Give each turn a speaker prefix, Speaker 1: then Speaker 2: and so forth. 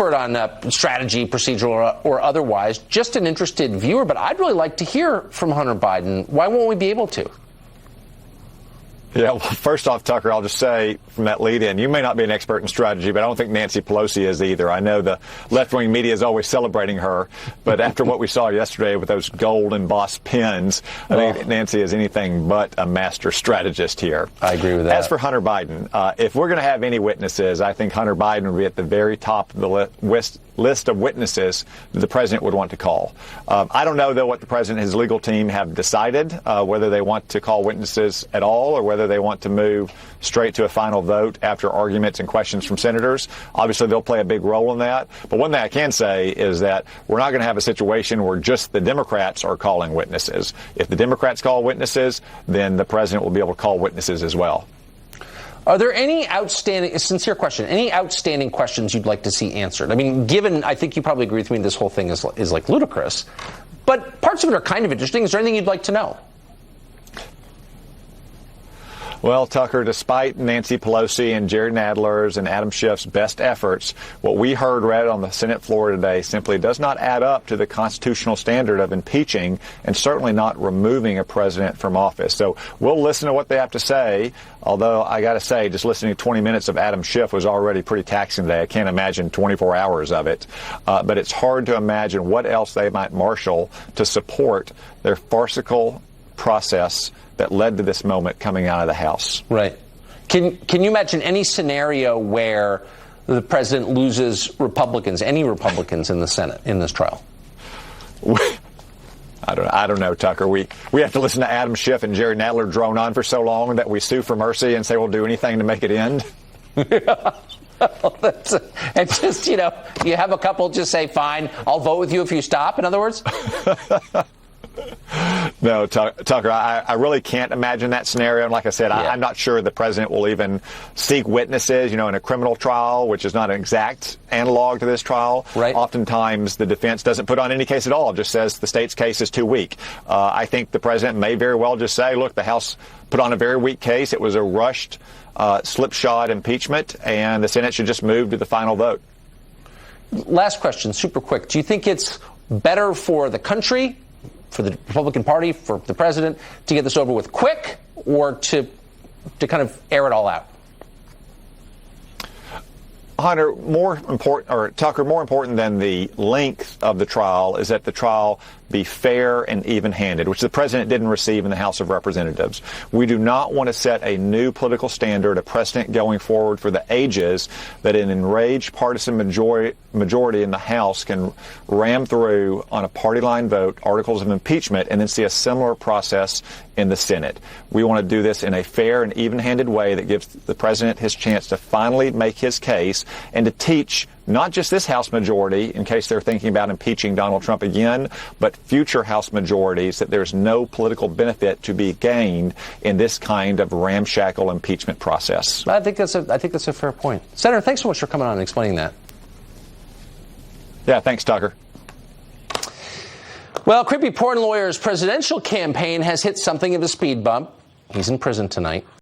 Speaker 1: On strategy, procedural, or otherwise, just an interested viewer, but I'd really like to hear from Hunter Biden. Why won't we be able to?
Speaker 2: Yeah, well, first off, Tucker, I'll just say from that lead-in, you may not be an expert in strategy, but I don't think Nancy Pelosi is either. I know the left-wing media is always celebrating her, but after what we saw yesterday with those gold embossed pins, I think Nancy is anything but a master strategist here.
Speaker 1: I agree with that.
Speaker 2: As for Hunter Biden, if we're going to have any witnesses, I think Hunter Biden would be at the very top of the list of witnesses that the president would want to call. I don't know, though, what the president and his legal team have decided, whether they want to call witnesses at all or whether they want to move straight to a final vote after arguments and questions from senators. Obviously, they'll play a big role in that. But one thing I can say is that we're not going to have a situation where just the Democrats are calling witnesses. If the Democrats call witnesses, then the president will be able to call witnesses as well.
Speaker 1: Are there any outstanding, sincere question, any outstanding questions you'd like to see answered? I mean, given, I think you probably agree with me, this whole thing is like ludicrous, but parts of it are kind of interesting. Is there anything you'd like to know?
Speaker 2: Well, Tucker, despite Nancy Pelosi and Jerry Nadler's and Adam Schiff's best efforts, what we heard read on the Senate floor today simply does not add up to the constitutional standard of impeaching and certainly not removing a president from office. So we'll listen to what they have to say, although I got to say, just listening to 20 minutes of Adam Schiff was already pretty taxing today. I can't imagine 24 hours of it. But it's hard to imagine what else they might marshal to support their farcical process that led to this moment coming out of the House.
Speaker 1: Right. Can you imagine any scenario where the president loses Republicans, any Republicans in the Senate in this trial?
Speaker 2: I don't know, Tucker. We have to listen to Adam Schiff and Jerry Nadler drone on for so long that we sue for mercy and say we'll do anything to make it end.
Speaker 1: It's just, you have a couple just say, fine, I'll vote with you if you stop, in other words?
Speaker 2: No, Tucker, I really can't imagine that scenario. And like I said, I'm not sure the president will even seek witnesses, in a criminal trial, which is not an exact analog to this trial.
Speaker 1: Right.
Speaker 2: Oftentimes, the defense doesn't put on any case at all, just says the state's case is too weak. I think the president may very well just say, look, the House put on a very weak case. It was a rushed, slipshod impeachment, and the Senate should just move to the final vote.
Speaker 1: Last question, super quick. Do you think it's better for the country, for the Republican Party, for the president, to get this over with quick, or to kind of air it all out?
Speaker 2: Hunter, Tucker, more important than the length of the trial is that the trial be fair and even-handed, which the president didn't receive in the House of Representatives. We do not want to set a new political standard, a precedent going forward for the ages that an enraged partisan majority in the House can ram through on a party line vote articles of impeachment and then see a similar process in the Senate. We want to do this in a fair and even-handed way that gives the president his chance to finally make his case and to teach not just this House majority, in case they're thinking about impeaching Donald Trump again, but future House majorities, that there's no political benefit to be gained in this kind of ramshackle impeachment process.
Speaker 1: I think that's a fair point. Senator, thanks so much for coming on and explaining that.
Speaker 2: Yeah, thanks, Tucker.
Speaker 1: Well, creepy porn lawyer's presidential campaign has hit something of a speed bump. He's in prison tonight.